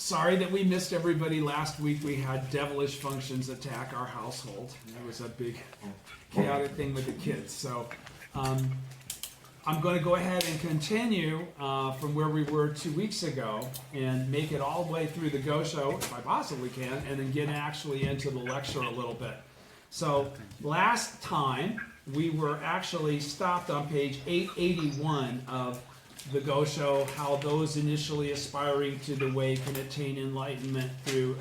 Sorry that we missed everybody last week. We had devilish functions attack our household. It was a big chaotic thing with the kids. So I'm going to go ahead and continue from where we were 2 weeks ago and make it all the way through the Gosho, if I possibly can, and then get actually into the lecture a little bit. So last time we were actually stopped on page 881 of the Gosho, how those initially aspiring to the way can attain enlightenment through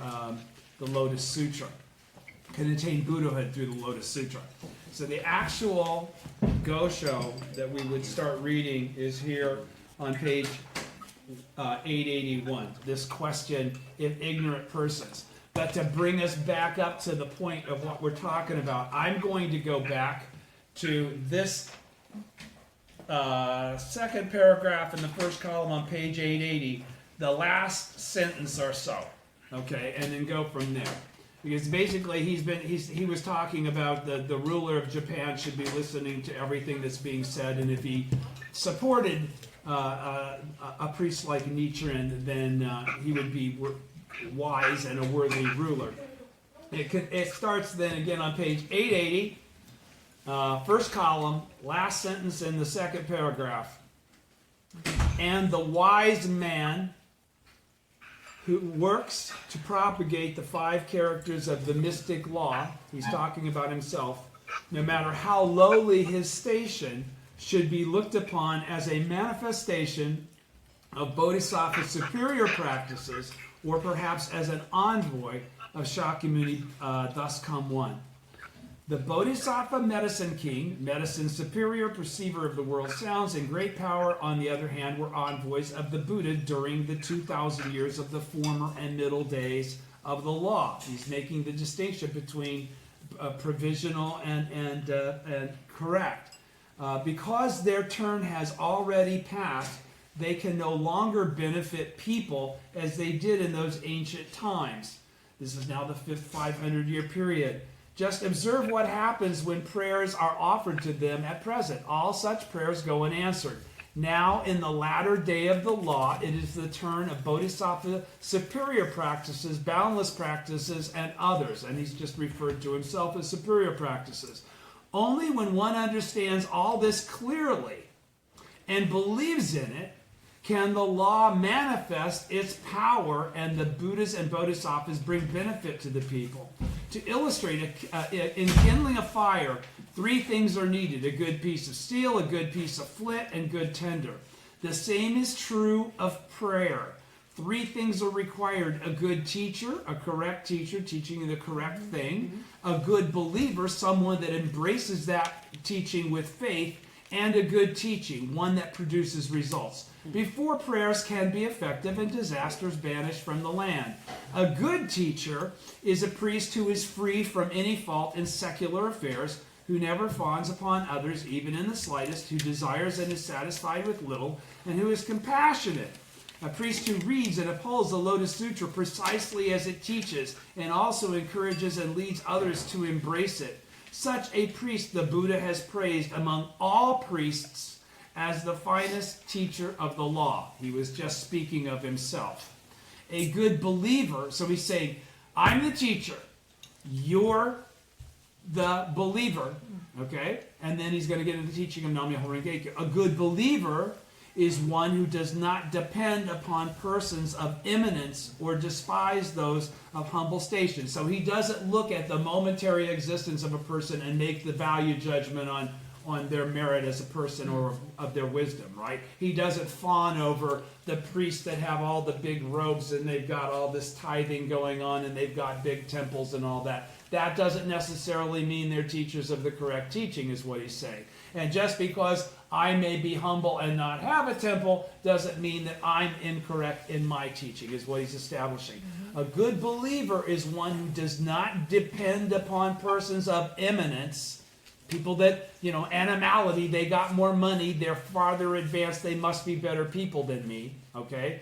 the Lotus Sutra, can attain Buddhahood through the Lotus Sutra. So the actual Gosho that we would start reading is here on page 881. This question, if ignorant persons. But to bring us back up to the point of what we're talking about, I'm going to go back to this second paragraph in the first column on page 880, the last sentence or so, okay, and then go from there. Because basically he was talking about the ruler of Japan should be listening to everything that's being said, and if he supported a priest like Nichiren, then he would be wise and a worthy ruler. It starts then again on page 880. First column, last sentence in the second paragraph. And the wise man who works to propagate the 5 characters of the mystic law, he's talking about himself, no matter how lowly his station, should be looked upon as a manifestation of Bodhisattva's superior practices, or perhaps as an envoy of Shakyamuni, thus come one. The Bodhisattva Medicine King, medicine superior, perceiver of the world's sounds, and great power, on the other hand, were envoys of the Buddha during the 2,000 years of the former and middle days of the law. He's making the distinction between provisional and correct. Because their turn has already passed, they can no longer benefit people as they did in those ancient times. This is now the 5th 500-year period. Just observe what happens when prayers are offered to them at present. All such prayers go unanswered. Now, in the latter day of the law, it is the turn of Bodhisattva superior practices, boundless practices, and others. And he's just referred to himself as superior practices. Only when one understands all this clearly and believes in it, can the law manifest its power and the Buddhas and Bodhisattvas bring benefit to the people. To illustrate, in kindling a fire, 3 things are needed: a good piece of steel, a good piece of flint, and good tinder. The same is true of prayer. 3 things are required: a good teacher, a correct teacher teaching the correct thing, a good believer, someone that embraces that teaching with faith, and a good teaching, one that produces results, before prayers can be effective and disasters banished from the land. A good teacher is a priest who is free from any fault in secular affairs, who never fawns upon others, even in the slightest, who desires and is satisfied with little, and who is compassionate. A priest who reads and upholds the Lotus Sutra precisely as it teaches, and also encourages and leads others to embrace it. Such a priest the Buddha has praised among all priests as the finest teacher of the law. He was just speaking of himself. A good believer, so he's saying, I'm the teacher, you're the believer, okay? And then he's going to get into the teaching of Nam-myoho Renge-kyo. A good believer is one who does not depend upon persons of eminence or despise those of humble station. So he doesn't look at the momentary existence of a person and make the value judgment on their merit as a person or of their wisdom, right? He doesn't fawn over the priests that have all the big robes and they've got all this tithing going on and they've got big temples and all that. That doesn't necessarily mean they're teachers of the correct teaching, is what he's saying. And just because I may be humble and not have a temple doesn't mean that I'm incorrect in my teaching, is what he's establishing. A good believer is one who does not depend upon persons of eminence, people that, animality, they got more money, they're farther advanced, they must be better people than me, okay?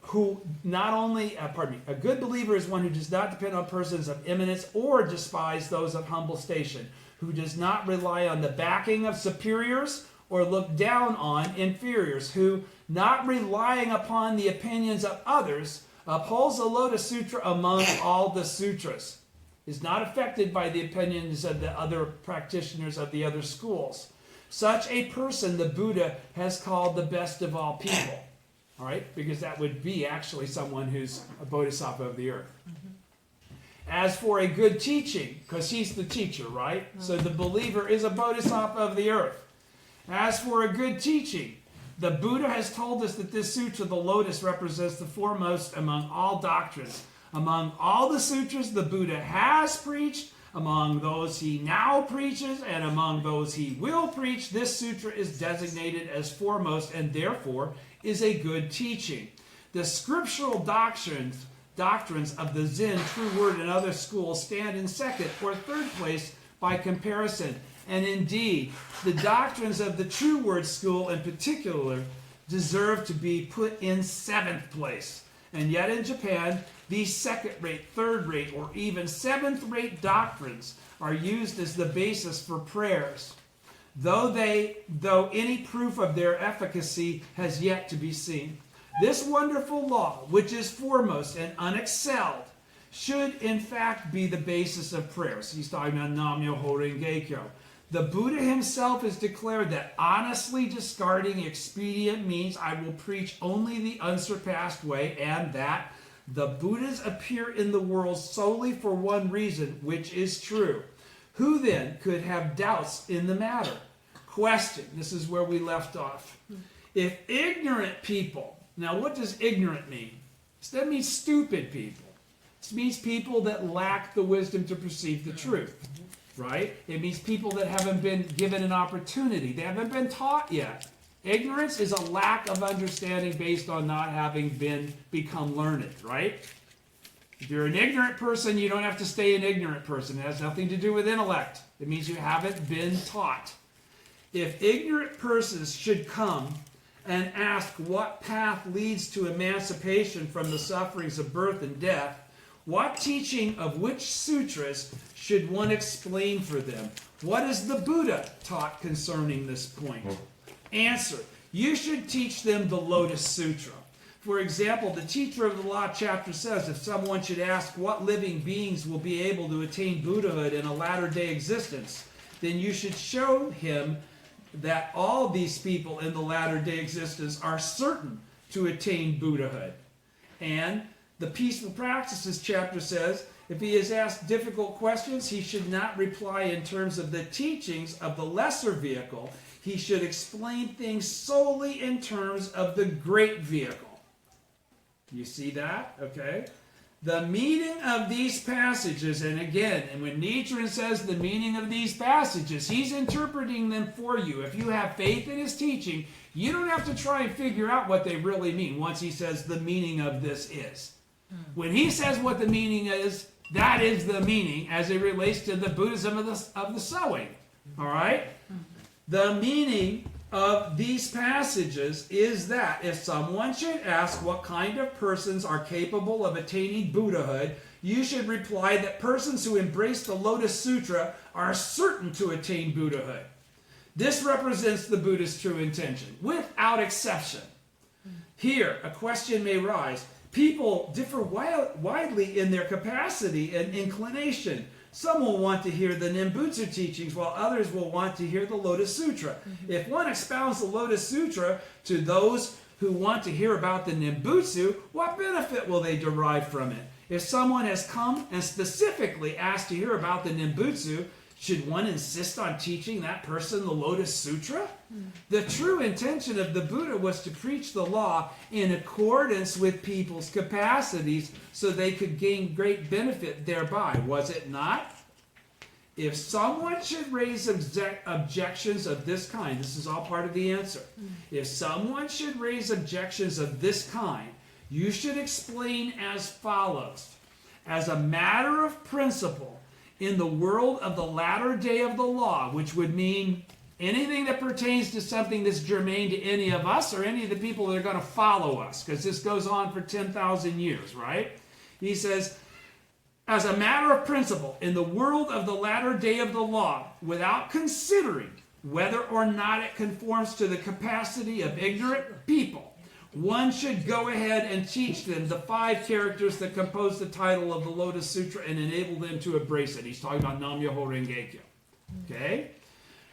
Who not only, a good believer is one who does not depend on persons of eminence or despise those of humble station, who does not rely on the backing of superiors or look down on inferiors, who, not relying upon the opinions of others, upholds the Lotus Sutra among all the sutras, is not affected by the opinions of the other practitioners of the other schools. Such a person the Buddha has called the best of all people. All right? Because that would be actually someone who's a bodhisattva of the earth. As for a good teaching, because he's the teacher, right? So the believer is a bodhisattva of the earth. As for a good teaching, the Buddha has told us that this sutra, the lotus, represents the foremost among all doctrines. Among all the sutras the Buddha has preached, among those he now preaches, and among those he will preach, this sutra is designated as foremost and therefore is a good teaching. The scriptural doctrines of the Zen, True Word, and other schools stand in second or third place by comparison. And indeed, the doctrines of the True Word school in particular deserve to be put in seventh place. And yet in Japan, these second-rate, third-rate, or even seventh-rate doctrines are used as the basis for prayers, though any proof of their efficacy has yet to be seen. This wonderful law, which is foremost and unexcelled, should in fact be the basis of prayers. He's talking about Nam-myoho Renge-kyo. The Buddha himself has declared that honestly discarding expedient means I will preach only the unsurpassed way, and that the Buddhas appear in the world solely for one reason, which is true. Who then could have doubts in the matter? Question. This is where we left off. If ignorant people, now what does ignorant mean? That means stupid people. It means people that lack the wisdom to perceive the truth. Right? It means people that haven't been given an opportunity. They haven't been taught yet. Ignorance is a lack of understanding based on not having become learned, right? If you're an ignorant person, you don't have to stay an ignorant person. It has nothing to do with intellect. It means you haven't been taught. If ignorant persons should come and ask what path leads to emancipation from the sufferings of birth and death, what teaching of which sutras should one explain for them? What is the Buddha taught concerning this point? Answer. You should teach them the Lotus Sutra. For example, the teacher of the law chapter says, if someone should ask what living beings will be able to attain Buddhahood in a latter-day existence, then you should show him that all these people in the latter-day existence are certain to attain Buddhahood. And the Peaceful Practices chapter says, if he is asked difficult questions, he should not reply in terms of the teachings of the lesser vehicle. He should explain things solely in terms of the great vehicle. You see that? Okay. The meaning of these passages, and again, and when Nichiren says the meaning of these passages, he's interpreting them for you. If you have faith in his teaching, you don't have to try and figure out what they really mean once he says the meaning of this is. When he says what the meaning is, that is the meaning as it relates to the Buddhism of the sowing. All right? The meaning of these passages is that if someone should ask what kind of persons are capable of attaining Buddhahood, you should reply that persons who embrace the Lotus Sutra are certain to attain Buddhahood. This represents the Buddha's true intention, without exception. Here, a question may rise. People differ widely in their capacity and inclination. Some will want to hear the Nembutsu teachings, while others will want to hear the Lotus Sutra. If one expounds the Lotus Sutra to those who want to hear about the Nembutsu, what benefit will they derive from it? If someone has come and specifically asked to hear about the Nembutsu, should one insist on teaching that person the Lotus Sutra? The true intention of the Buddha was to preach the law in accordance with people's capacities so they could gain great benefit thereby, was it not? If someone should raise objections of this kind, this is all part of the answer. If someone should raise objections of this kind, you should explain as follows. As a matter of principle, in the world of the latter day of the law, which would mean anything that pertains to something that's germane to any of us or any of the people that are going to follow us, because this goes on for 10,000 years, right? He says, as a matter of principle, in the world of the latter day of the law, without considering whether or not it conforms to the capacity of ignorant people, one should go ahead and teach them the 5 characters that compose the title of the Lotus Sutra and enable them to embrace it. He's talking about Nam-myoho Renge-kyo. Okay?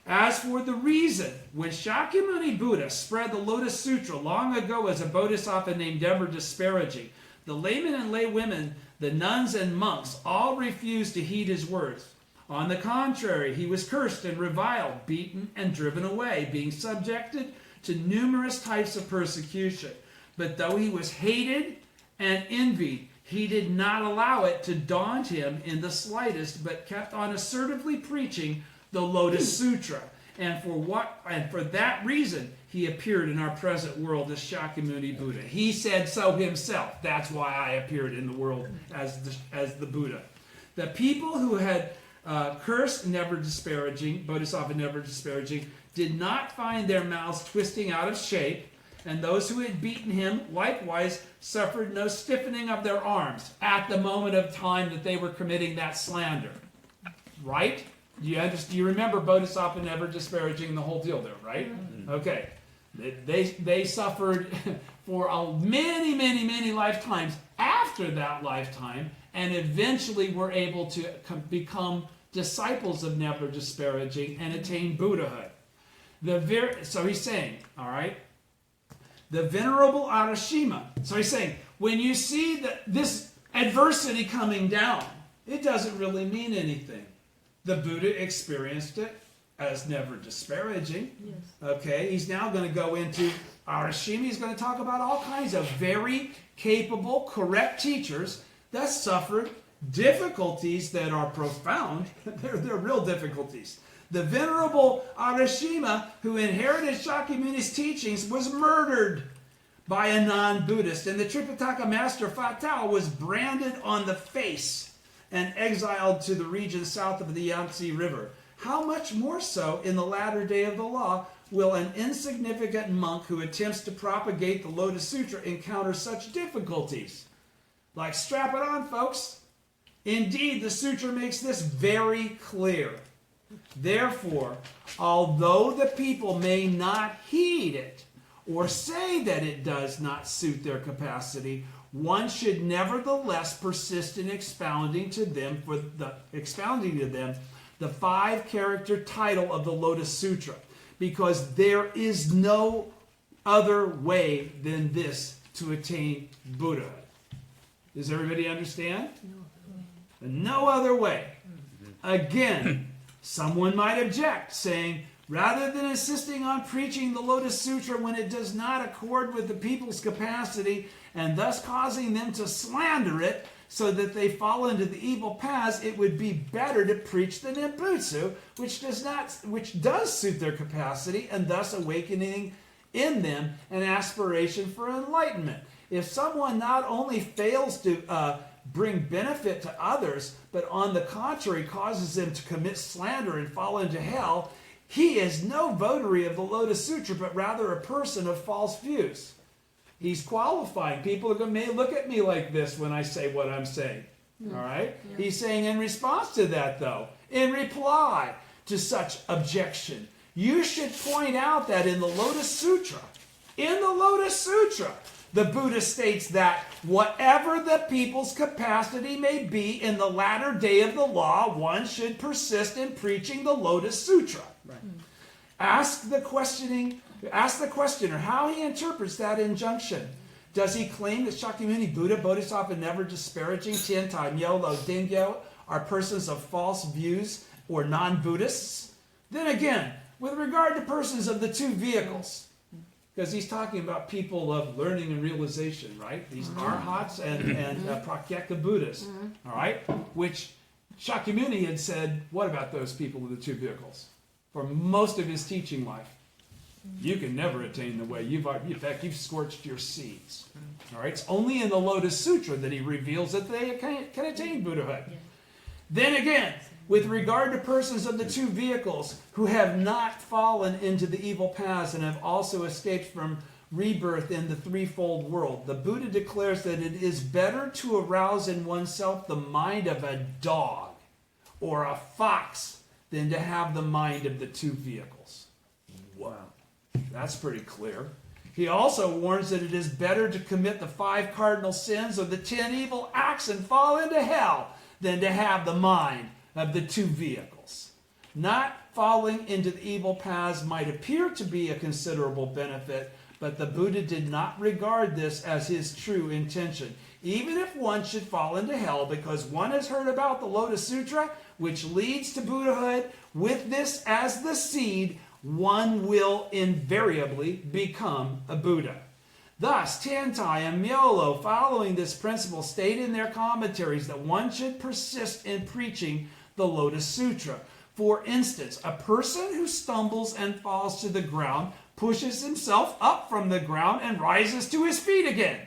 As for the reason, when Shakyamuni Buddha spread the Lotus Sutra long ago as a bodhisattva named Never Disparaging, the laymen and laywomen, the nuns and monks, all refused to heed his words. On the contrary, he was cursed and reviled, beaten and driven away, being subjected to numerous types of persecution. But though he was hated and envied, he did not allow it to daunt him in the slightest, but kept on assertively preaching the Lotus Sutra. And for that reason, he appeared in our present world as Shakyamuni Buddha. He said so himself. That's why I appeared in the world as the Buddha. The people who had cursed Never Disparaging, Bodhisattva Never Disparaging, did not find their mouths twisting out of shape, and those who had beaten him likewise suffered no stiffening of their arms at the moment of time that they were committing that slander. Right? Do you remember Bodhisattva Never Disparaging, the whole deal there, right? Mm-hmm. Okay. They suffered for many, many, many lifetimes after that lifetime, and eventually were able to become disciples of Never Disparaging and attain Buddhahood. So he's saying, all right, the Venerable Arashima. So he's saying, when you see this adversity coming down, it doesn't really mean anything. The Buddha experienced it as Never Disparaging. Yes. Okay, he's now going to go into Arashima. He's going to talk about all kinds of very capable, correct teachers that suffered difficulties that are profound. They're real difficulties. The Venerable Arashima, who inherited Shakyamuni's teachings, was murdered by a non-Buddhist. And the Tripitaka Master Fatal was branded on the face and exiled to the region south of the Yangtze River. How much more so in the latter day of the law will an insignificant monk who attempts to propagate the Lotus Sutra encounter such difficulties? Like, strap it on, folks. Indeed, the sutra makes this very clear. Therefore, although the people may not heed it or say that it does not suit their capacity, one should nevertheless persist in expounding to them the 5-character title of the Lotus Sutra, because there is no other way than this to attain Buddhahood. Does everybody understand? No other way. Again, someone might object, saying, rather than insisting on preaching the Lotus Sutra when it does not accord with the people's capacity, and thus causing them to slander it so that they fall into the evil paths, it would be better to preach the Nembutsu, which does suit their capacity, and thus awakening in them an aspiration for enlightenment. If someone not only fails to bring benefit to others, but on the contrary causes them to commit slander and fall into hell, he is no votary of the Lotus Sutra, but rather a person of false views. He's qualifying. People may look at me like this when I say what I'm saying. All right? Yeah. He's saying in response to that, though, in reply to such objection, you should point out that in the Lotus Sutra, the Buddha states that whatever the people's capacity may be in the latter day of the law, one should persist in preaching the Lotus Sutra. Right. Ask the questioner how he interprets that injunction. Does he claim that Shakyamuni Buddha, Bodhisattva Never Disparaging, Tiantai, Myolo, Dingyo are persons of false views or non-Buddhists? Then again, with regard to persons of the 2 vehicles, because he's talking about people of learning and realization, right? These arhats and pratyeka Buddhas, all right? Which Shakyamuni had said, what about those people of the 2 vehicles? For most of his teaching life, you can never attain the way. In fact, you've scorched your seeds. All right? It's only in the Lotus Sutra that he reveals that they can attain Buddhahood. Yeah. Then again, with regard to persons of the 2 vehicles who have not fallen into the evil paths and have also escaped from rebirth in the threefold world, the Buddha declares that it is better to arouse in oneself the mind of a dog or a fox than to have the mind of the two vehicles. Wow. That's pretty clear. He also warns that it is better to commit the 5 cardinal sins or the 10 evil acts and fall into hell than to have the mind of the two vehicles. Not falling into the evil paths might appear to be a considerable benefit, but the Buddha did not regard this as his true intention. Even if one should fall into hell because one has heard about the Lotus Sutra, which leads to Buddhahood, with this as the seed, one will invariably become a Buddha. Thus, Tiantai and Myolo, following this principle, state in their commentaries that one should persist in preaching the Lotus Sutra. For instance, a person who stumbles and falls to the ground pushes himself up from the ground and rises to his feet again.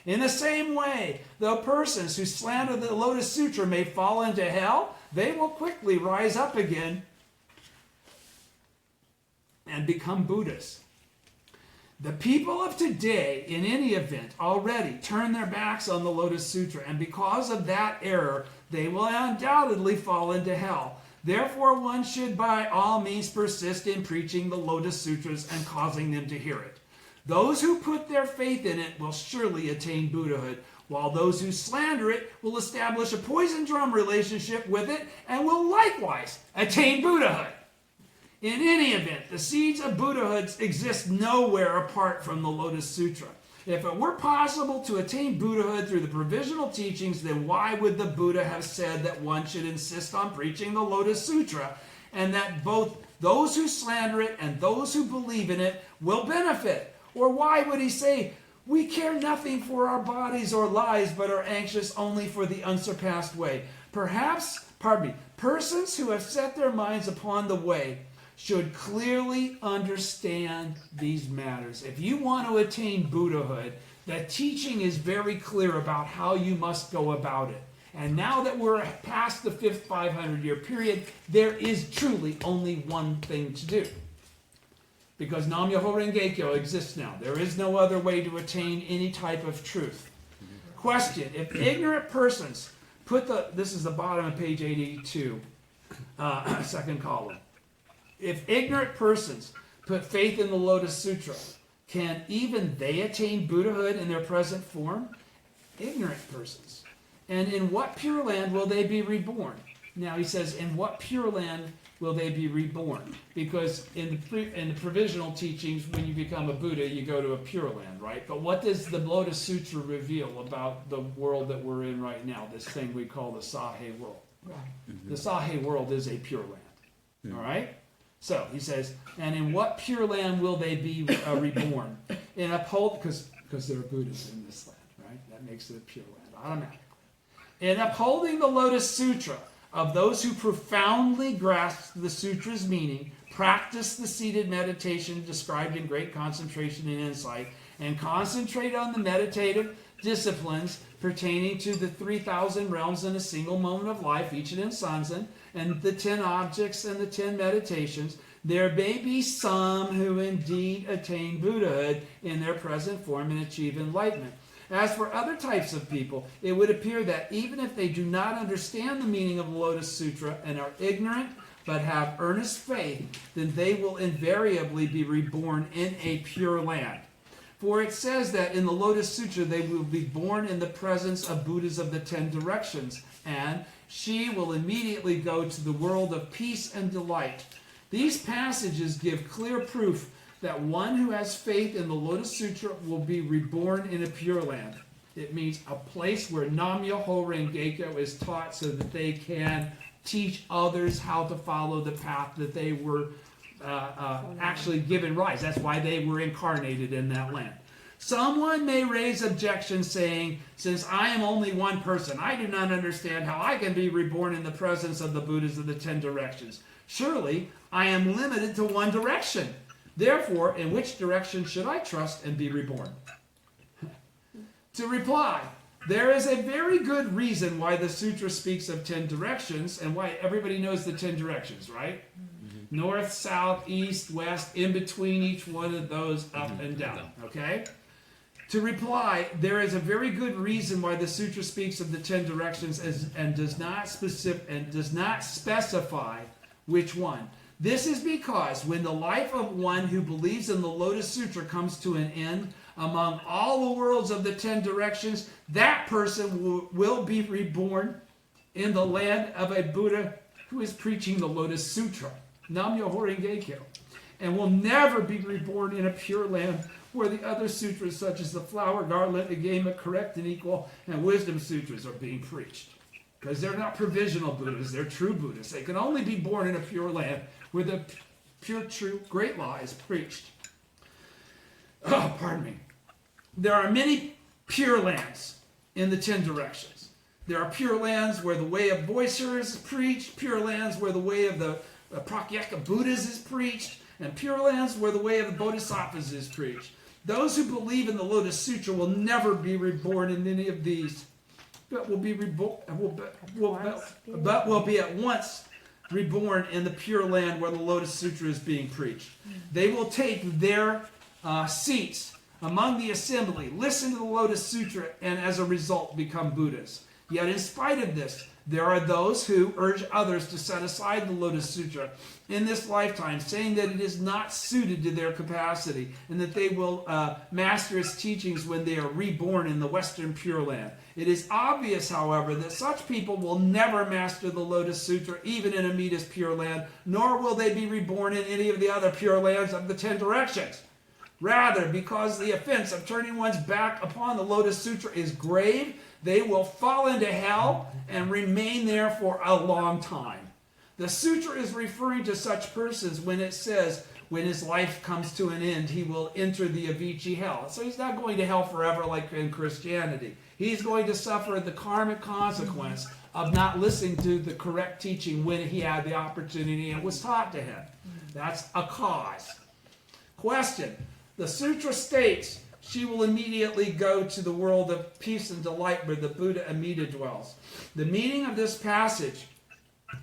In the same way, though persons who slander the Lotus Sutra may fall into hell, they will quickly rise up again and become Buddhas. The people of today, in any event, already turn their backs on the Lotus Sutra, and because of that error, they will undoubtedly fall into hell. Therefore, one should by all means persist in preaching the Lotus Sutras and causing them to hear it. Those who put their faith in it will surely attain Buddhahood, while those who slander it will establish a poison drum relationship with it and will likewise attain Buddhahood. In any event, the seeds of Buddhahood exist nowhere apart from the Lotus Sutra. If it were possible to attain Buddhahood through the provisional teachings, then why would the Buddha have said that one should insist on preaching the Lotus Sutra, and that both those who slander it and those who believe in it will benefit? Or why would he say, we care nothing for our bodies or lives, but are anxious only for the unsurpassed way? Persons who have set their minds upon the way should clearly understand these matters. If you want to attain Buddhahood, the teaching is very clear about how you must go about it. And now that we're past the 5th 500-year period, there is truly only one thing to do. Because Nam-myoho Renge-kyo exists now. There is no other way to attain any type of truth. Question: if ignorant persons this is the bottom of page 882, second column. If ignorant persons put faith in the Lotus Sutra, can even they attain Buddhahood in their present form? Ignorant persons. And in what pure land will they be reborn? Now he says, in what pure land will they be reborn? Because in the provisional teachings, when you become a Buddha, you go to a pure land, right? But what does the Lotus Sutra reveal about the world that we're in right now, this thing we call the Sahe world? Mm-hmm. The Sahe world is a pure land, mm-hmm. All right? So he says, and in what pure land will they be reborn? Because there are Buddhists in this land, right? That makes it a pure land automatically. In upholding the Lotus Sutra of those who profoundly grasp the sutra's meaning, practice the seated meditation described in great concentration and insight, and concentrate on the meditative disciplines pertaining to the 3,000 realms in a single moment of life, each in Sanzen, and the 10 objects and the 10 meditations, there may be some who indeed attain Buddhahood in their present form and achieve enlightenment. As for other types of people, it would appear that even if they do not understand the meaning of the Lotus Sutra and are ignorant but have earnest faith, then they will invariably be reborn in a pure land. For it says that in the Lotus Sutra they will be born in the presence of Buddhas of the 10 directions, and she will immediately go to the world of peace and delight. These passages give clear proof that one who has faith in the Lotus Sutra will be reborn in a pure land. It means a place where Nam-myoho Renge-kyo is taught so that they can teach others how to follow the path that they were actually given rise. That's why they were incarnated in that land. Someone may raise objections saying, since I am only one person, I do not understand how I can be reborn in the presence of the Buddhas of the 10 directions. Surely, I am limited to one direction. Therefore, in which direction should I trust and be reborn? To reply, there is a very good reason why the sutra speaks of 10 directions and why everybody knows the 10 directions, right? Mm-hmm. North, south, east, west, in between each one of those, up and down, okay? To reply, there is a very good reason why the sutra speaks of the 10 directions and does not specify Which one? This is because when the life of one who believes in the Lotus Sutra comes to an end, among all the worlds of the 10 directions, that person will be reborn in the land of a Buddha who is preaching the Lotus Sutra, Nam-myoho Renge-kyo, and will never be reborn in a pure land where the other sutras such as the Flower Garland, Agama, Correct and Equal, and Wisdom Sutras are being preached. Because they're not provisional Buddhas, they're true Buddhas. They can only be born in a pure land where the pure, true, great law is preached. Oh, pardon me. There are many pure lands in the 10 directions. There are pure lands where the way of voicers is preached, pure lands where the way of the Prakyeka Buddhas is preached, and pure lands where the way of the Bodhisattvas is preached. Those who believe in the Lotus Sutra will never be reborn in any of these, but will be at once reborn in the pure land where the Lotus Sutra is being preached. They will take their seats among the assembly, listen to the Lotus Sutra, and as a result become Buddhas. Yet in spite of this, there are those who urge others to set aside the Lotus Sutra in this lifetime, saying that it is not suited to their capacity and that they will master its teachings when they are reborn in the Western Pure Land. It is obvious, however, that such people will never master the Lotus Sutra, even in Amita's Pure Land, nor will they be reborn in any of the other Pure Lands of the 10 directions. Rather, because the offense of turning one's back upon the Lotus Sutra is grave, they will fall into hell and remain there for a long time. The sutra is referring to such persons when it says, when his life comes to an end, he will enter the Avicii hell. So he's not going to hell forever like in Christianity. He's going to suffer the karmic consequence of not listening to the correct teaching when he had the opportunity and it was taught to him. That's a cause. Question. The sutra states she will immediately go to the world of peace and delight where the Buddha Amida dwells. The meaning of this passage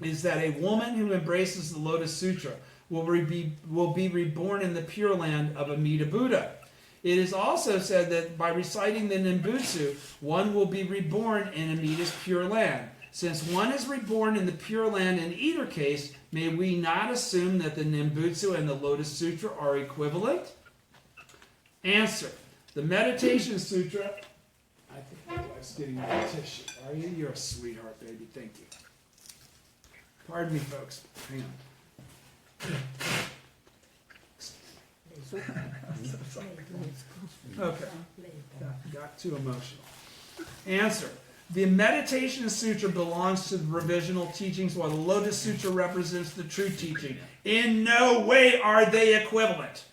is that a woman who embraces the Lotus Sutra will be reborn in the Pure Land of Amida Buddha. It is also said that by reciting the Nimbutsu, one will be reborn in Amida's Pure Land. Since one is reborn in the Pure Land in either case, may we not assume that the Nimbutsu and the Lotus Sutra are equivalent? Answer. The Meditation Sutra, I think my wife's getting me a tissue. Are you? You're a sweetheart, baby. Thank you. Pardon me, folks. Hang on. Okay. Got too emotional. Answer. The Meditation Sutra belongs to the provisional teachings, while the Lotus Sutra represents the true teaching. In no way are they equivalent.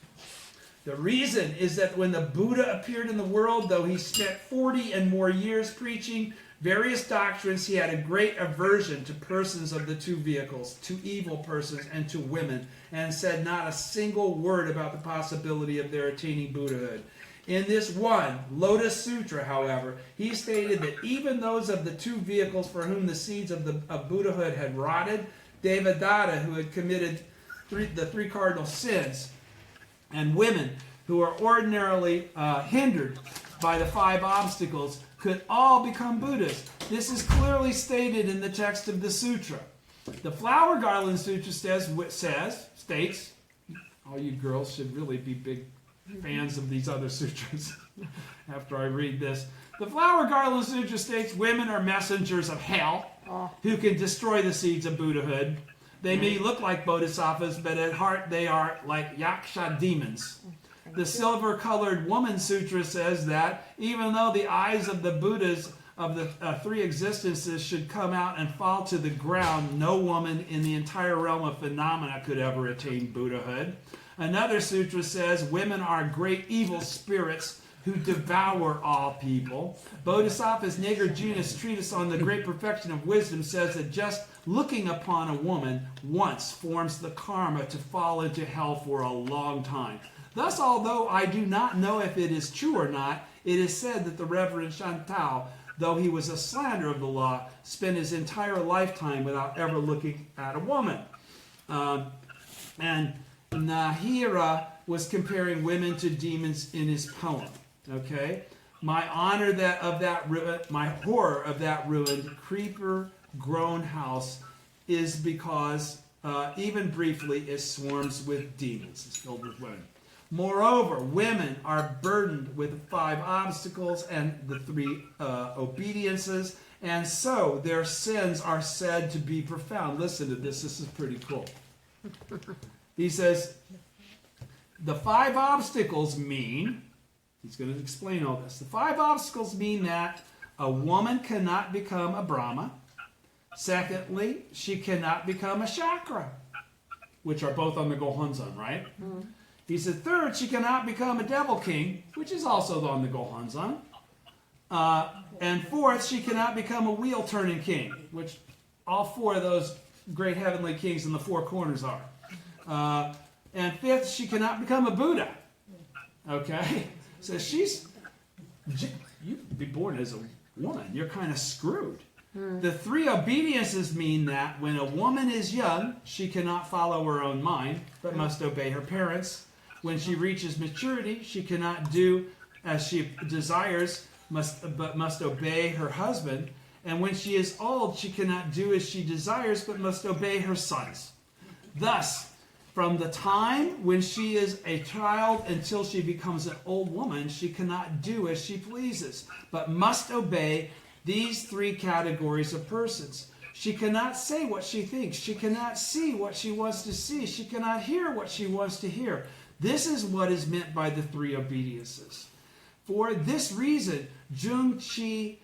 The reason is that when the Buddha appeared in the world, though he spent 40 and more years preaching various doctrines, he had a great aversion to persons of the two vehicles, to evil persons and to women, and said not a single word about the possibility of their attaining Buddhahood. In this one, Lotus Sutra, however, he stated that even those of the two vehicles for whom the seeds of Buddhahood had rotted, Devadatta, who had committed the three cardinal sins, and women who are ordinarily hindered by the 5 obstacles could all become Buddhas. This is clearly stated in the text of the sutra. The Flower Garland Sutra states, all you girls should really be big fans of these other sutras after I read this. The Flower Garland Sutra states women are messengers of hell who can destroy the seeds of Buddhahood. They may look like bodhisattvas, but at heart they are like yaksha demons. The Silver-Colored Woman Sutra says that even though the eyes of the Buddhas of the 3 existences should come out and fall to the ground, no woman in the entire realm of phenomena could ever attain Buddhahood. Another sutra says women are great evil spirits who devour all people. Bodhisattva's Nagarjuna's treatise on the great perfection of wisdom says that just looking upon a woman once forms the karma to fall into hell for a long time. Thus, although I do not know if it is true or not, it is said that the Reverend Chantal, though he was a slanderer of the law, spent his entire lifetime without ever looking at a woman. And Nahira was comparing women to demons in his poem. Okay, my horror of that ruined creeper-grown house is because even briefly, it swarms with demons. It's filled with women. Moreover, women are burdened with 5 obstacles and the 3 obediences, and so their sins are said to be profound. Listen to this. This is pretty cool. He says, the 5 obstacles mean, he's going to explain all this. The 5 obstacles mean that a woman cannot become a Brahma. Secondly, she cannot become a Chakra, which are both on the Gohonzon, right? Mm-hmm. He said, third, she cannot become a Devil King, which is also on the Gohonzon. And fourth, she cannot become a Wheel-Turning King, which all 4 of those great heavenly kings in the 4 corners are. And fifth, she cannot become a Buddha. Okay? So you'd be born as a woman. You're kind of screwed. The 3 obediences mean that when a woman is young, she cannot follow her own mind, but must obey her parents. When she reaches maturity, she cannot do as she desires, but must obey her husband. And when she is old, she cannot do as she desires, but must obey her sons. Thus, from the time when she is a child until she becomes an old woman, she cannot do as she pleases, but must obey these 3 categories of persons. She cannot say what she thinks. She cannot see what she wants to see. She cannot hear what she wants to hear. This is what is meant by the 3 obediences. For this reason, Jung Chi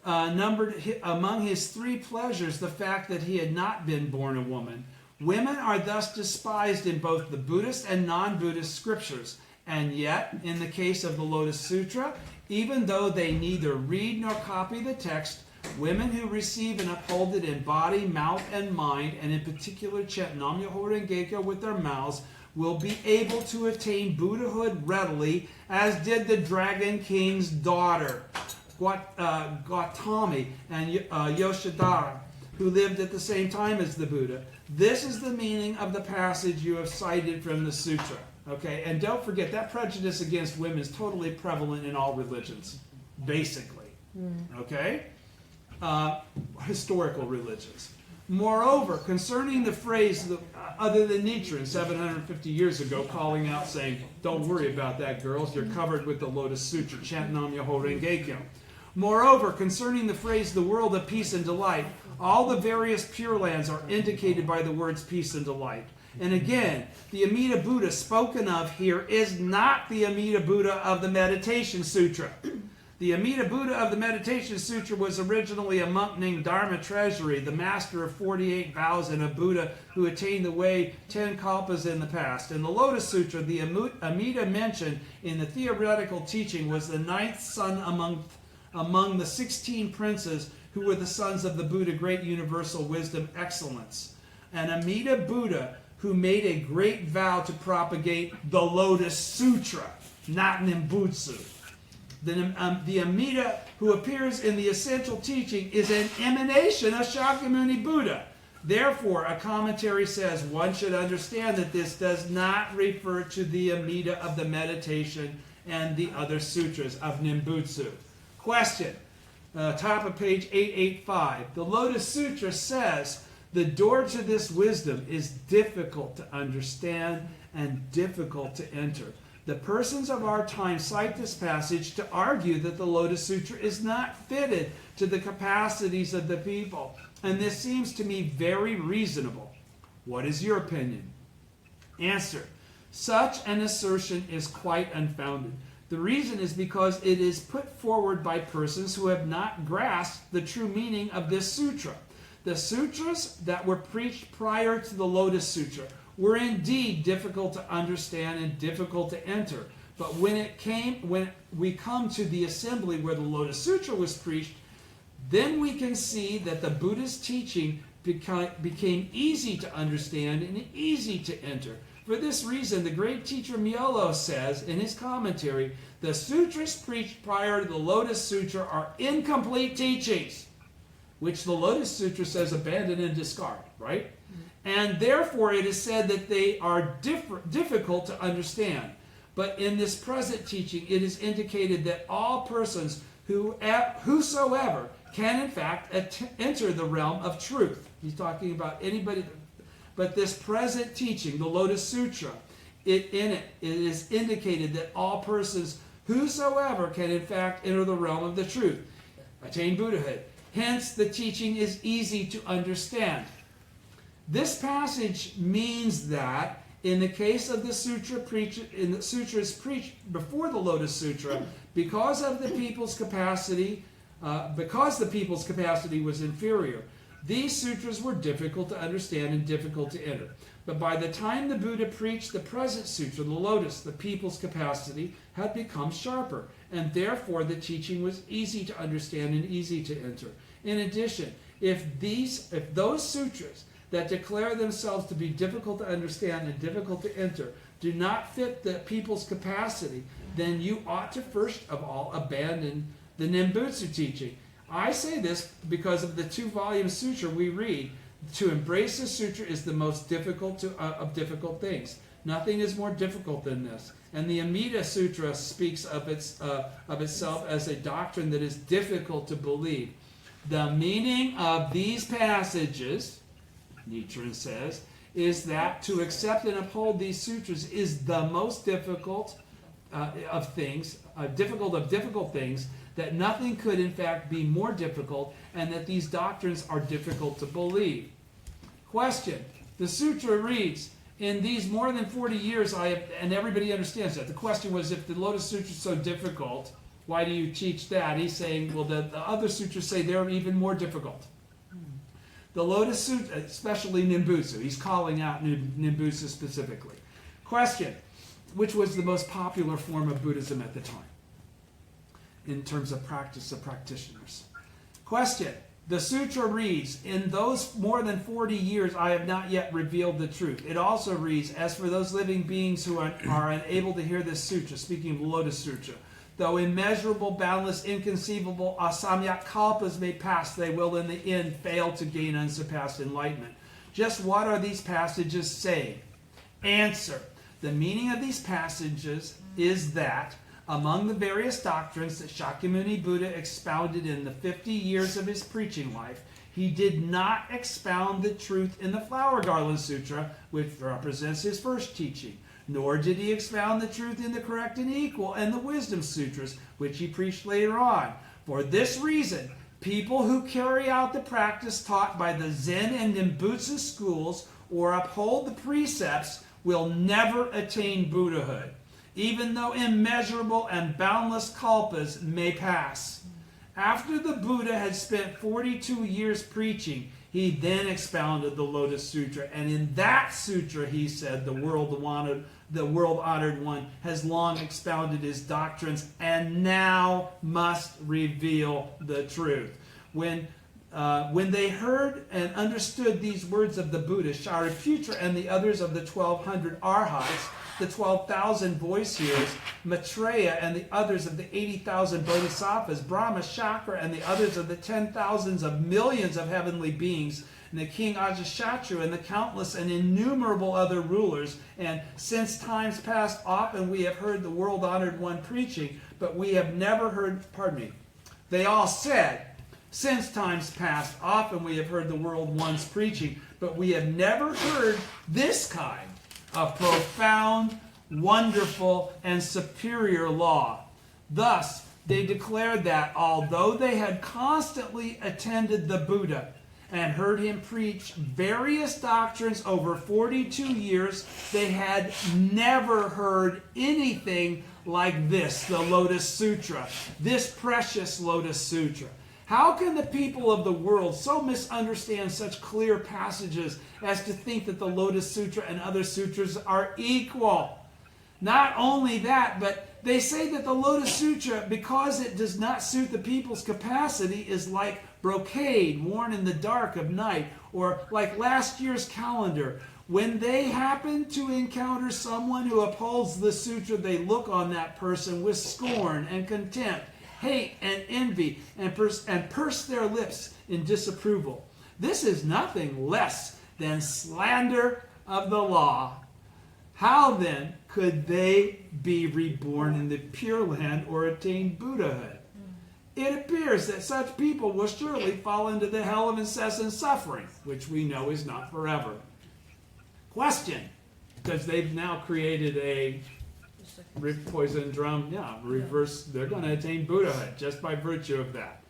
numbered among his 3 pleasures the fact that he had not been born a woman. Women are thus despised in both the Buddhist and non-Buddhist scriptures. And yet, in the case of the Lotus Sutra, even though they neither read nor copy the text, women who receive and uphold it in body, mouth, and mind, and in particular chant Nam-myoho Renge-kyo with their mouths, will be able to attain Buddhahood readily, as did the Dragon King's daughter, Gautami, and Yashodhara, who lived at the same time as the Buddha. This is the meaning of the passage you have cited from the sutra. Okay, and don't forget that prejudice against women is totally prevalent in all religions, basically. Okay? Historical religions. Moreover, concerning the phrase, other than Nichiren 750 years ago, calling out saying, don't worry about that, girls, you're covered with the Lotus Sutra, chant Nam-myoho Renge-kyo. Moreover, concerning the phrase, the world of peace and delight, all the various Pure Lands are indicated by the words peace and delight. And again, the Amida Buddha spoken of here is not the Amida Buddha of the Meditation Sutra. The Amida Buddha of the Meditation Sutra was originally a monk named Dharma Treasury, the master of 48 vows and a Buddha who attained the way 10 kalpas in the past. In the Lotus Sutra, the Amida mentioned in the theoretical teaching was the 9th son among the 16 princes who were the sons of the Buddha, great universal wisdom, excellence. An Amida Buddha who made a great vow to propagate the Lotus Sutra, not Nimbutsu. The Amida who appears in the essential teaching is an emanation of Shakyamuni Buddha. Therefore, a commentary says one should understand that this does not refer to the Amida of the meditation and the other sutras of Nimbutsu. Question, top of page 885. The Lotus Sutra says, the door to this wisdom is difficult to understand and difficult to enter. The persons of our time cite this passage to argue that the Lotus Sutra is not fitted to the capacities of the people. And this seems to me very reasonable. What is your opinion? Answer. Such an assertion is quite unfounded. The reason is because it is put forward by persons who have not grasped the true meaning of this sutra. The sutras that were preached prior to the Lotus Sutra were indeed difficult to understand and difficult to enter. But when we come to the assembly where the Lotus Sutra was preached, then we can see that the Buddhist teaching became easy to understand and easy to enter. For this reason, the great teacher Myolo says in his commentary, the sutras preached prior to the Lotus Sutra are incomplete teachings, which the Lotus Sutra says abandon and discard, right? And therefore it is said that they are difficult to understand. But in this present teaching, it is indicated that all persons whosoever can in fact enter the realm of truth. He's talking about anybody. But this present teaching, the Lotus Sutra, it is indicated that all persons whosoever can in fact enter the realm of the truth, attain Buddhahood. Hence, the teaching is easy to understand. This passage means that in the case of the sutras preached before the Lotus Sutra, because the people's capacity was inferior, these sutras were difficult to understand and difficult to enter. But by the time the Buddha preached the present sutra, the Lotus, the people's capacity had become sharper, and therefore the teaching was easy to understand and easy to enter. In addition, if those sutras that declare themselves to be difficult to understand and difficult to enter do not fit the people's capacity, then you ought to first of all abandon the Nembutsu teaching. I say this because of the 2-volume sutra we read. To embrace the sutra is the most difficult of difficult things. Nothing is more difficult than this. And the Amida Sutra speaks of itself as a doctrine that is difficult to believe. The meaning of these passages, Nichiren says, is that to accept and uphold these sutras is the most difficult of difficult things, that nothing could in fact be more difficult, and that these doctrines are difficult to believe. Question. The sutra reads, in these more than 40 years I have, and everybody understands that. The question was, if the Lotus Sutra is so difficult, why do you teach that? He's saying, well, the other sutras say they're even more difficult. The Lotus Sutra, especially Nembutsu, he's calling out Nembutsu specifically. Question. Which was the most popular form of Buddhism at the time in terms of practice of practitioners? Question. The sutra reads, in those more than 40 years I have not yet revealed the truth. It also reads, as for those living beings who are unable to hear this sutra, speaking of the Lotus Sutra, though immeasurable, boundless, inconceivable asamyak kalpas may pass, they will in the end fail to gain unsurpassed enlightenment. Just what are these passages saying? Answer. The meaning of these passages is that among the various doctrines that Shakyamuni Buddha expounded in the 50 years of his preaching life, he did not expound the truth in the Flower Garland Sutra, which represents his first teaching, nor did he expound the truth in the Correct and Equal and the Wisdom Sutras, which he preached later on. For this reason, people who carry out the practice taught by the Zen and Nembutsu schools or uphold the precepts will never attain Buddhahood, even though immeasurable and boundless kalpas may pass. After the Buddha had spent 42 years preaching, he then expounded the Lotus Sutra, and in that sutra he said, the world-honored one has long expounded his doctrines and now must reveal the truth. When they heard and understood these words of the Buddha, Shariputra and the others of the 1,200 arhats, the 12,000 voice hearers, Maitreya and the others of the 80,000 bodhisattvas, Brahma, Shakra and the others of the 10,000s of millions of heavenly beings, and the king Ajatasattu and the countless and innumerable other rulers. And since times past, often we have heard the world-honored one preaching, but we have never heard, they all said, since times past, often we have heard the world one's preaching, but we have never heard this kind of profound, wonderful, and superior law. Thus, they declared that although they had constantly attended the Buddha and heard him preach various doctrines over 42 years, they had never heard anything like this, the Lotus Sutra, this precious Lotus Sutra. How can the people of the world so misunderstand such clear passages as to think that the Lotus Sutra and other sutras are equal? Not only that, but they say that the Lotus Sutra, because it does not suit the people's capacity, is like brocade worn in the dark of night, or like last year's calendar. When they happen to encounter someone who upholds the sutra, they look on that person with scorn and contempt, hate and envy, and purse their lips in disapproval. This is nothing less than slander of the law. How then could they be reborn in the Pure Land or attain Buddhahood? it appears that such people will surely fall into the hell of incessant suffering, which we know is not forever. Question, because they've now created a poison drum, reverse, they're going to attain Buddhahood just by virtue of that.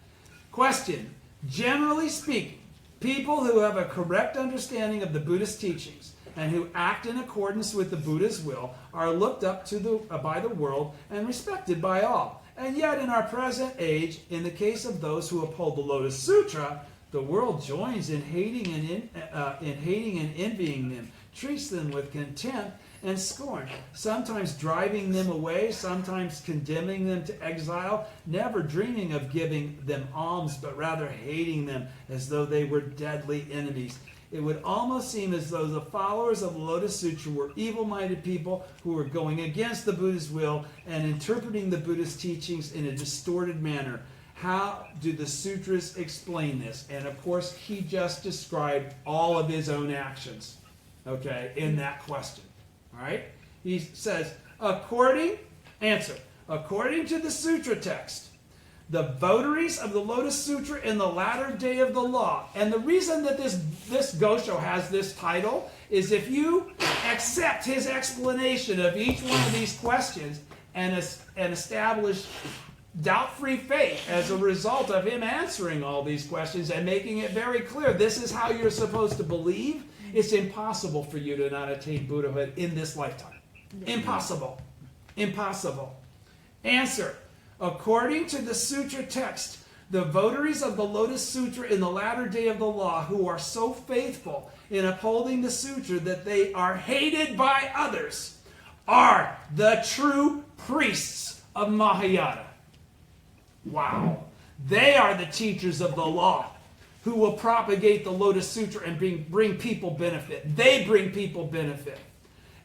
Question, generally speaking, people who have a correct understanding of the Buddhist teachings and who act in accordance with the Buddha's will are looked up to by the world and respected by all. And yet in our present age, in the case of those who uphold the Lotus Sutra, the world joins in hating and envying them, treats them with contempt and scorn, sometimes driving them away, sometimes condemning them to exile, never dreaming of giving them alms, but rather hating them as though they were deadly enemies. It would almost seem as though the followers of the Lotus Sutra were evil-minded people who were going against the Buddha's will and interpreting the Buddha's teachings in a distorted manner. How do the sutras explain this? And of course, he just described all of his own actions, okay, in that question. All right? He says, according to the sutra text, the votaries of the Lotus Sutra in the latter day of the law. And the reason that this Gosho has this title is if you accept his explanation of each one of these questions and establish doubt-free faith as a result of him answering all these questions and making it very clear this is how you're supposed to believe, it's impossible for you to not attain Buddhahood in this lifetime. Impossible. Impossible. Answer. According to the sutra text, the votaries of the Lotus Sutra in the latter day of the law who are so faithful in upholding the sutra that they are hated by others are the true priests of Mahayana. Wow. They are the teachers of the law who will propagate the Lotus Sutra and bring people benefit. They bring people benefit.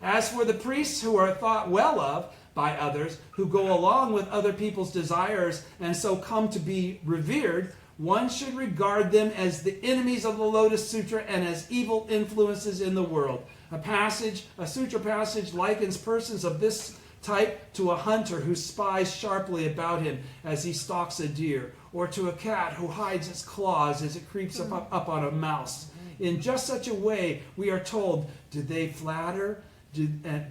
As for the priests who are thought well of by others, who go along with other people's desires and so come to be revered, one should regard them as the enemies of the Lotus Sutra and as evil influences in the world. A sutra passage likens persons of this type to a hunter who spies sharply about him as he stalks a deer, or to a cat who hides its claws as it creeps up on a mouse. In just such a way, we are told, do they flatter,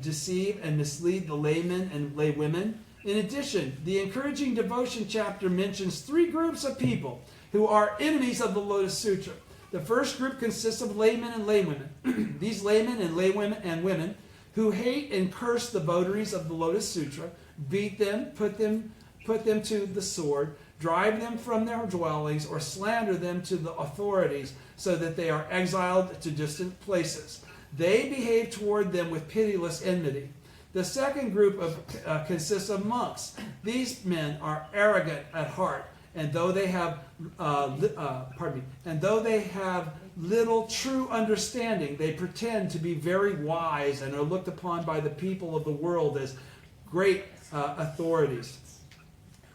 deceive, and mislead the laymen and laywomen? In addition, the encouraging devotion chapter mentions three groups of people who are enemies of the Lotus Sutra. The first group consists of laymen and laywomen. These laymen and laywomen and women who hate and curse the votaries of the Lotus Sutra, beat them, put them to the sword, drive them from their dwellings, or slander them to the authorities so that they are exiled to distant places. They behave toward them with pitiless enmity. The second group consists of monks. These men are arrogant at heart, and though they have little true understanding, they pretend to be very wise and are looked upon by the people of the world as great authorities.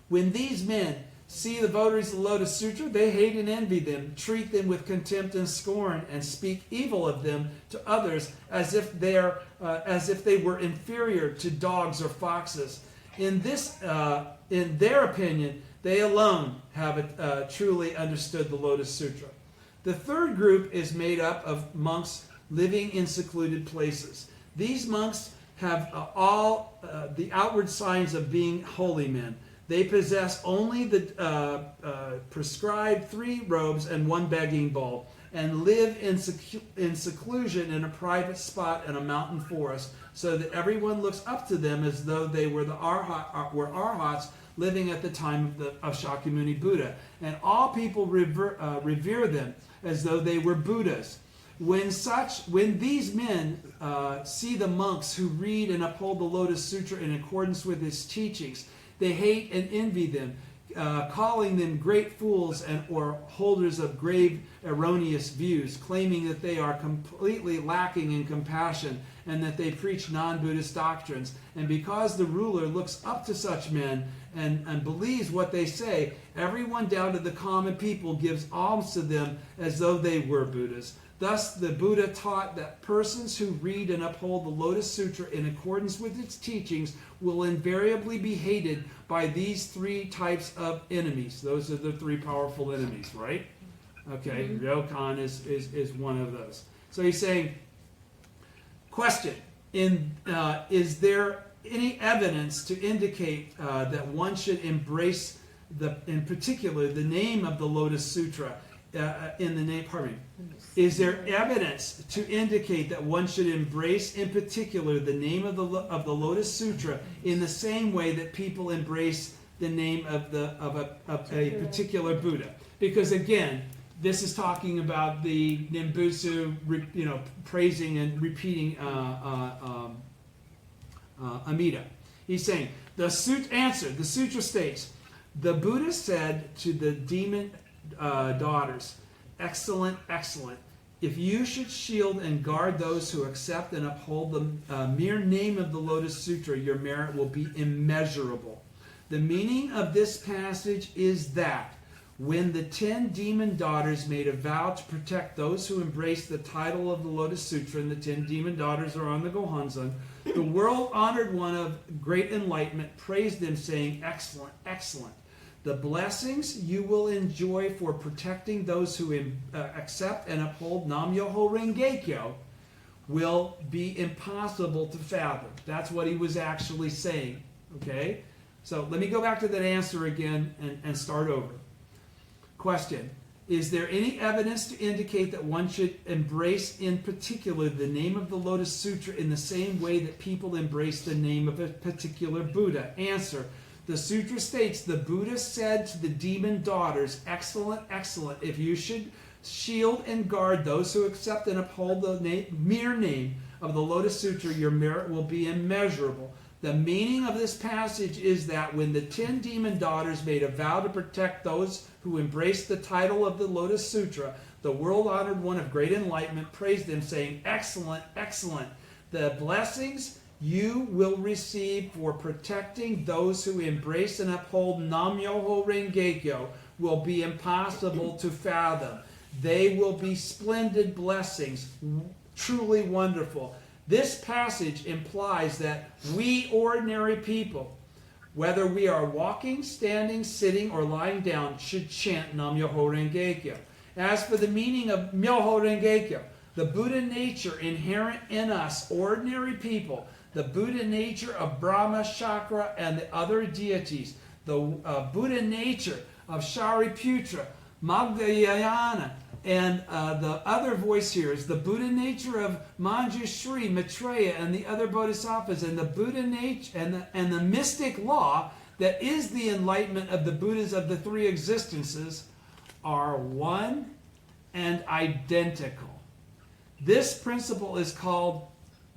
When these men see the votaries of the Lotus Sutra, they hate and envy them, treat them with contempt and scorn, and speak evil of them to others as if they were inferior to dogs or foxes. In their opinion, they alone have truly understood the Lotus Sutra. The third group is made up of monks living in secluded places. These monks have all the outward signs of being holy men. They possess only the prescribed 3 robes and 1 begging bowl, and live in seclusion in a private spot in a mountain forest, so that everyone looks up to them as though they were arhats living at the time of Shakyamuni Buddha. And all people revere them as though they were Buddhas. When these men see the monks who read and uphold the Lotus Sutra in accordance with its teachings, they hate and envy them, calling them great fools or holders of grave erroneous views, claiming that they are completely lacking in compassion and that they preach non-Buddhist doctrines. And because the ruler looks up to such men and believes what they say, everyone down to the common people gives alms to them as though they were Buddhas. Thus, the Buddha taught that persons who read and uphold the Lotus Sutra in accordance with its teachings will invariably be hated by these three types of enemies. Those are the three powerful enemies, right? Okay, Ryokan is one of those. So he's saying, question, is there any evidence to indicate that one should embrace, in particular, the name of the Lotus Sutra in the name, pardon me, is there evidence to indicate that one should embrace in particular the name of the Lotus Sutra in the same way that people embrace the name of a particular Buddha? Because again, this is talking about the Nimbutsu, praising and repeating Amida. He's saying, the sutra states, the Buddha said to the demon daughters, excellent, excellent. If you should shield and guard those who accept and uphold the mere name of the Lotus Sutra, your merit will be immeasurable. The meaning of this passage is that when the 10 demon daughters made a vow to protect those who embraced the title of the Lotus Sutra, and the 10 demon daughters are on the Gohonzon, the world-honored one of great enlightenment praised them, saying, excellent, excellent. The blessings you will enjoy for protecting those who accept and uphold Nam-myoho Renge-kyo will be impossible to fathom. That's what he was actually saying. Okay? So let me go back to that answer again and start over. Question. Is there any evidence to indicate that one should embrace in particular the name of the Lotus Sutra in the same way that people embrace the name of a particular Buddha? Answer. The sutra states, the Buddha said to the demon daughters, excellent, excellent. If you should shield and guard those who accept and uphold the mere name of the Lotus Sutra, your merit will be immeasurable. The meaning of this passage is that when the 10 demon daughters made a vow to protect those who embraced the title of the Lotus Sutra, the world-honored one of great enlightenment praised them, saying, excellent, excellent. The blessings you will receive for protecting those who embrace and uphold Nam-myoho Renge-kyo will be impossible to fathom. They will be splendid blessings, truly wonderful. This passage implies that we ordinary people, whether we are walking, standing, sitting, or lying down, should chant Nam-myoho Renge-kyo. As for the meaning of Myoho Renge-kyo, the Buddha nature inherent in us, ordinary people, the Buddha nature of Brahma, Chakra, and the other deities, the Buddha nature of Shariputra, Magdayana, and the other voice here is the Buddha nature of Manjushri, Maitreya, and the other bodhisattvas, and the Buddha nature and the mystic law that is the enlightenment of the Buddhas of the three existences are one and identical. This principle is called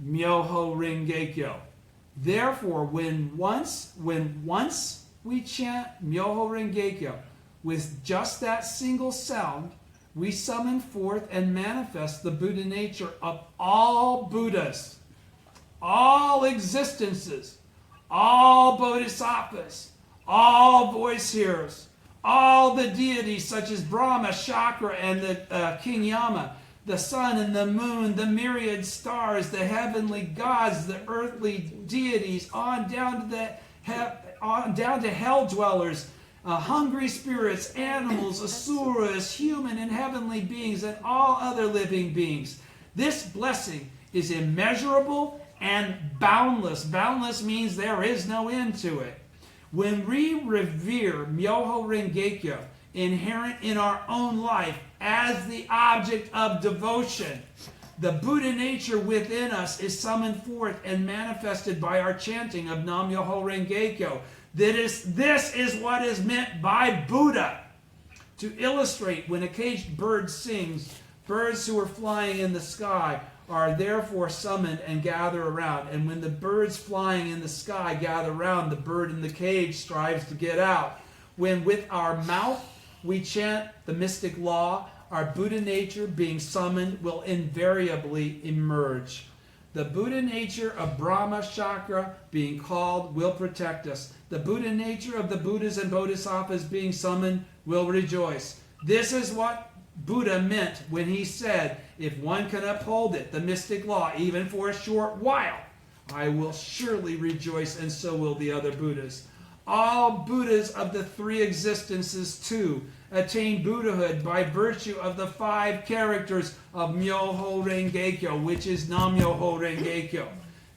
Myoho Renge-kyo. Therefore, when once we chant Myoho Renge-kyo with just that single sound, we summon forth and manifest the Buddha nature of all Buddhas, all existences, all bodhisattvas, all voice hearers, all the deities such as Brahma, Chakra, and the King Yama, the sun and the moon, the myriad stars, the heavenly gods, the earthly deities, on down to hell dwellers, hungry spirits, animals, asuras, human and heavenly beings, and all other living beings. This blessing is immeasurable and boundless. Boundless means there is no end to it. When we revere Myoho Renge-kyo, inherent in our own life as the object of devotion, the Buddha nature within us is summoned forth and manifested by our chanting of Nam-myoho Renge-kyo. This is what is meant by Buddha. To illustrate, when a caged bird sings, birds who are flying in the sky are therefore summoned and gather around. And when the birds flying in the sky gather around, the bird in the cage strives to get out. When with our mouth we chant the mystic law, our Buddha nature being summoned will invariably emerge. The Buddha nature of Brahma Chakra being called will protect us. The Buddha nature of the Buddhas and Bodhisattvas being summoned will rejoice. This is what Buddha meant when he said, if one can uphold it, the mystic law, even for a short while, I will surely rejoice, and so will the other Buddhas. All Buddhas of the three existences, too, attain Buddhahood by virtue of the 5 characters of Myoho Renge Kyo, which is Nam-myoho Renge Kyo.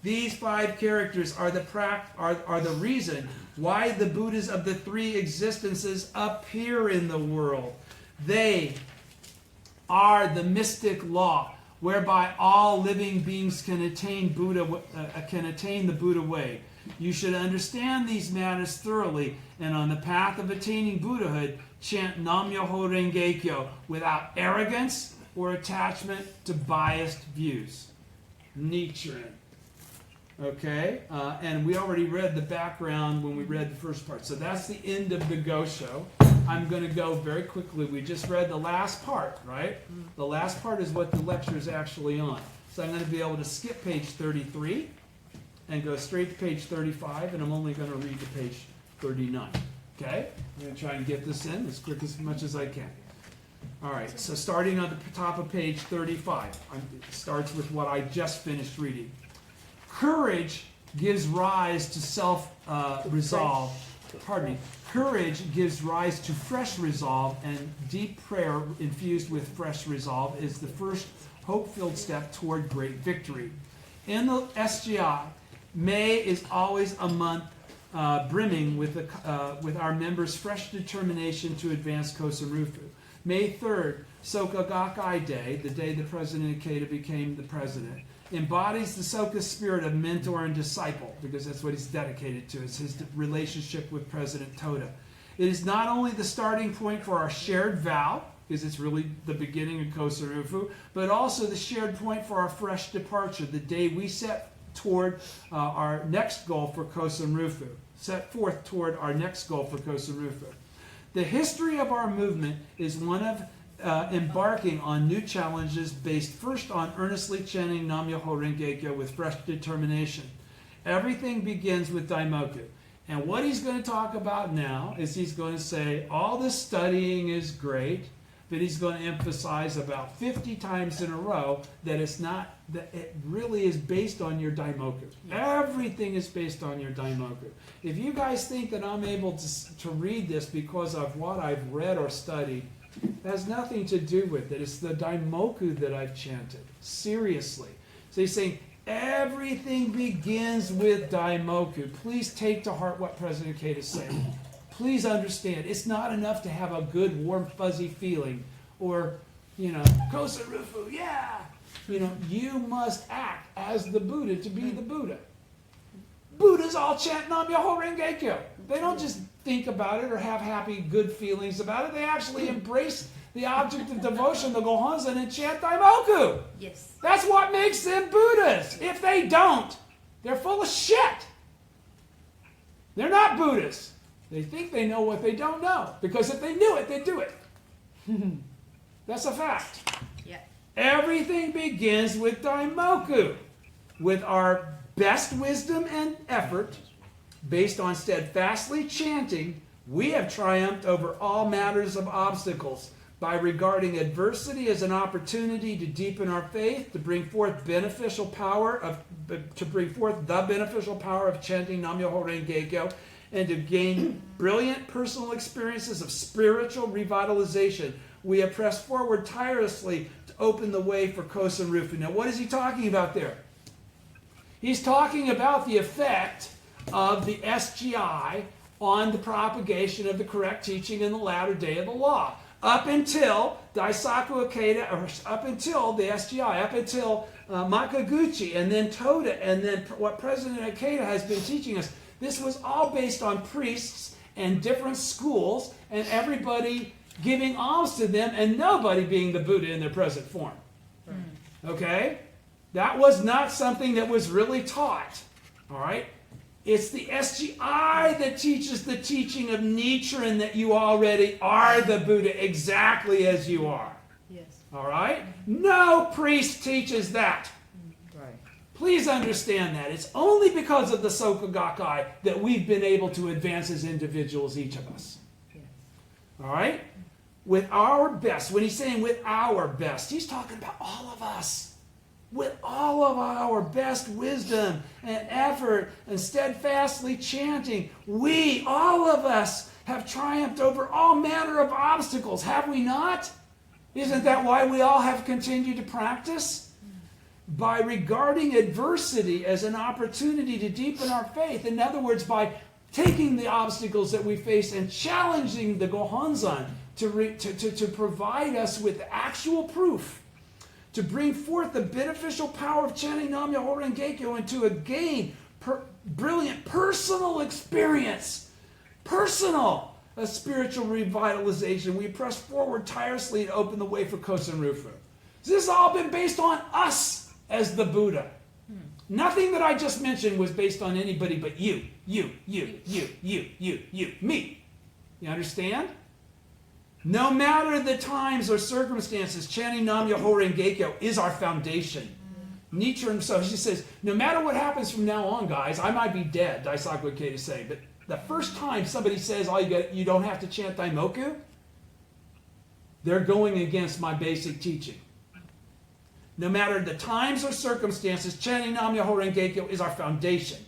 These 5 characters are the reason why the Buddhas of the 3 existences appear in the world. They are the mystic law, whereby all living beings can attain the Buddha way. You should understand these matters thoroughly, and on the path of attaining Buddhahood, chant Nam-myoho Renge Kyo without arrogance or attachment to biased views. Nichiren. Okay? And we already read the background when we read the first part. So that's the end of the Gosho. I'm going to go very quickly. We just read the last part, right? The last part is what the lecture is actually on. So I'm going to be able to skip page 33 and go straight to page 35, and I'm only going to read to page 39. Okay? I'm going to try and get this in as quick as much as I can. All right, so starting on the top of page 35, it starts with what I just finished reading. Courage gives rise to self-resolve. Courage gives rise to fresh resolve, and deep prayer infused with fresh resolve is the first hope-filled step toward great victory. In the SGI, May is always a month brimming with our members' fresh determination to advance Kosen Rufu. May 3rd, Soka Gakkai Day, the day that President Ikeda became the president, embodies the Soka spirit of mentor and disciple, because that's what he's dedicated to. It's his relationship with President Toda. It is not only the starting point for our shared vow, because it's really the beginning of Kosen Rufu, but also the shared point for our fresh departure, the day we set toward our next goal for Kosen Rufu. Set forth toward our next goal for Kosen Rufu. The history of our movement is one of embarking on new challenges based first on earnestly chanting Nam-myoho Renge Kyo with fresh determination. Everything begins with Daimoku. And what he's going to talk about now is he's going to say all this studying is great, but he's going to emphasize about 50 times in a row that it really is based on your Daimoku. Yes. Everything is based on your Daimoku. If you guys think that I'm able to read this because of what I've read or studied, it has nothing to do with it. It's the Daimoku that I've chanted. Seriously. So he's saying everything begins with Daimoku. Please take to heart what President Ikeda is saying. Please understand, it's not enough to have a good, warm, fuzzy feeling or, Kosen Rufu, yeah. You must act as the Buddha to be the Buddha. Buddhas all chant Nam-myoho Renge Kyo. They don't just think about it or have happy, good feelings about it. They actually embrace the object of devotion, the Gohonzon, and chant Daimoku. Yes. That's what makes them Buddhas. If they don't, they're full of shit. They're not Buddhas. They think they know what they don't know. Because if they knew it, they'd do it. That's a fact. Yeah. Everything begins with Daimoku. With our best wisdom and effort, based on steadfastly chanting, we have triumphed over all matters of obstacles by regarding adversity as an opportunity to deepen our faith, to bring forth the beneficial power of chanting Nam-myoho Renge Kyo, and to gain brilliant personal experiences of spiritual revitalization. We have pressed forward tirelessly to open the way for Kosen Rufu. Now, what is he talking about there? He's talking about the effect of the SGI on the propagation of the correct teaching in the latter day of the law. Up until Daisaku Ikeda, or up until the SGI, up until Makaguchi, and then Toda, and then what President Ikeda has been teaching us, this was all based on priests and different schools and everybody giving alms to them and nobody being the Buddha in their present form. Okay? That was not something that was really taught. All right? It's the SGI that teaches the teaching of Nichiren that you already are the Buddha exactly as you are. Yes. All right? No priest teaches that. Right. Please understand that. It's only because of the Soka Gakkai that we've been able to advance as individuals, each of us. Yes. All right? with our best. When he's saying with our best, he's talking about all of us. With all of our best wisdom and effort and steadfastly chanting, we, all of us, have triumphed over all manner of obstacles, have we not? Isn't that why we all have continued to practice? By regarding adversity as an opportunity to deepen our faith. In other words, by taking the obstacles that we face and challenging the Gohonzan to provide us with actual proof, to bring forth the beneficial power of chanting Nam-myoho Renge-kyo and to gain brilliant personal experience, a spiritual revitalization. We press forward tirelessly to open the way for Kosen Rufu. This has all been based on us as the Buddha. Nothing that I just mentioned was based on anybody but you, me. You understand? No matter the times or circumstances, chanting Nam-myoho Renge-kyo is our foundation. Nichiren, so she says, no matter what happens from now on, guys, I might be dead, Daisaku Ikeda is saying, but the first time somebody says, oh, you don't have to chant Daimoku, they're going against my basic teaching. No matter the times or circumstances, chanting Nam-myoho Renge-kyo is our foundation.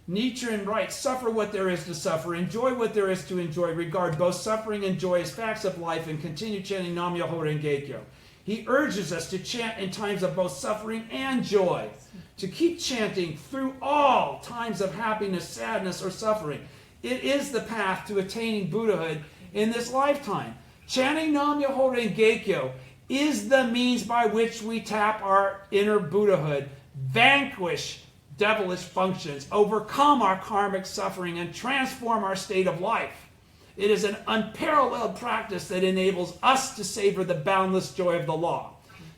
Nichiren writes, suffer what there is to suffer, enjoy what there is to enjoy, regard both suffering and joy as facts of life, and continue chanting Nam-myoho Renge-kyo. He urges us to chant in times of both suffering and joy, to keep chanting through all times of happiness, sadness, or suffering. It is the path to attaining Buddhahood in this lifetime. Chanting Nam-myoho Renge-kyo is the means by which we tap our inner Buddhahood, vanquish devilish functions, overcome our karmic suffering, and transform our state of life. It is an unparalleled practice that enables us to savor the boundless joy of the law.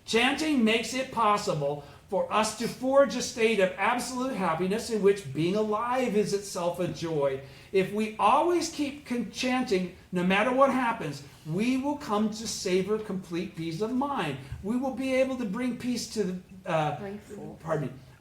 Chanting makes it possible for us to forge a state of absolute happiness in which being alive is itself a joy. If we always keep chanting, no matter what happens, we will come to savor complete peace of mind. We will be able to bring peace to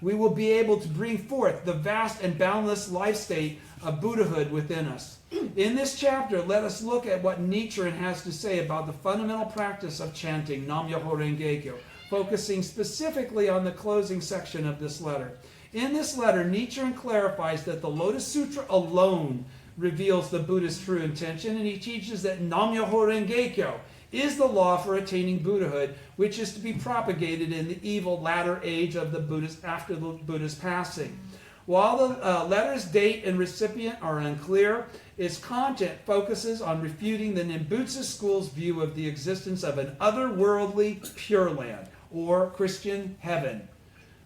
we will be able to bring forth the vast and boundless life state of Buddhahood within us. In this chapter, let us look at what Nichiren has to say about the fundamental practice of chanting Nam-myoho Renge-kyo, focusing specifically on the closing section of this letter. In this letter, Nichiren clarifies that the Lotus Sutra alone reveals the Buddha's true intention, and he teaches that Nam-myoho Renge-kyo is the law for attaining Buddhahood, which is to be propagated in the evil latter age of the Buddha's after the Buddha's passing. While the letter's date and recipient are unclear, its content focuses on refuting the Nembutsu school's view of the existence of an otherworldly Pure Land, or Christian heaven.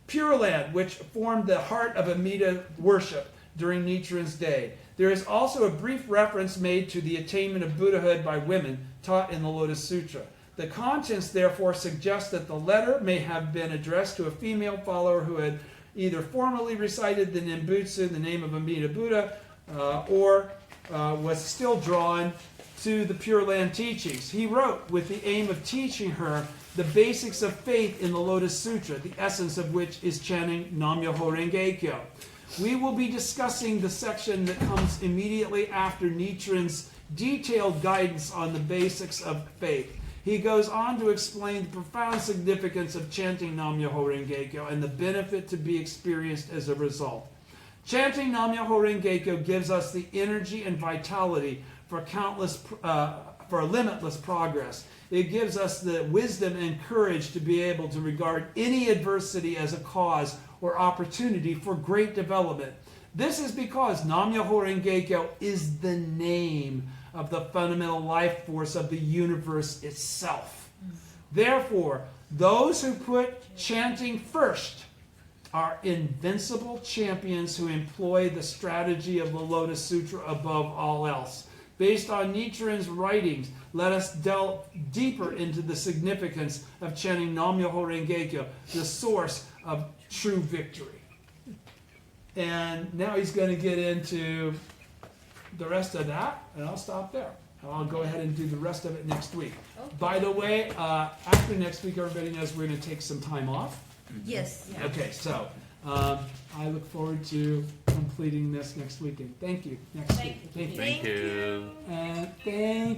Pure Land, which formed the heart of Amida worship during Nichiren's day. There is also a brief reference made to the attainment of Buddhahood by women taught in the Lotus Sutra. The contents therefore suggest that the letter may have been addressed to a female follower who had either formally recited the Nembutsu, the name of Amida Buddha, or was still drawn to the Pure Land teachings. He wrote with the aim of teaching her the basics of faith in the Lotus Sutra, the essence of which is chanting Nam-myoho Renge-kyo. We will be discussing the section that comes immediately after Nichiren's detailed guidance on the basics of faith. He goes on to explain the profound significance of chanting Nam-myoho Renge-kyo and the benefit to be experienced as a result. Chanting Nam-myoho Renge-kyo gives us the energy and vitality for limitless progress. It gives us the wisdom and courage to be able to regard any adversity as a cause or opportunity for great development. This is because Nam-myoho Renge-kyo is the name of the fundamental life force of the universe itself. Therefore, those who put chanting first are invincible champions who employ the strategy of the Lotus Sutra above all else. Based on Nichiren's writings, let us delve deeper into the significance of chanting Nam-myoho Renge-kyo, the source of true victory. And now he's going to get into the rest of that, and I'll stop there. I'll go ahead and do the rest of it next week. Okay. By the way, after next week, everybody knows we're going to take some time off. Yes. Yeah. Okay, so I look forward to completing this next weekend. Thank you. Next week. Thank you. And thank you.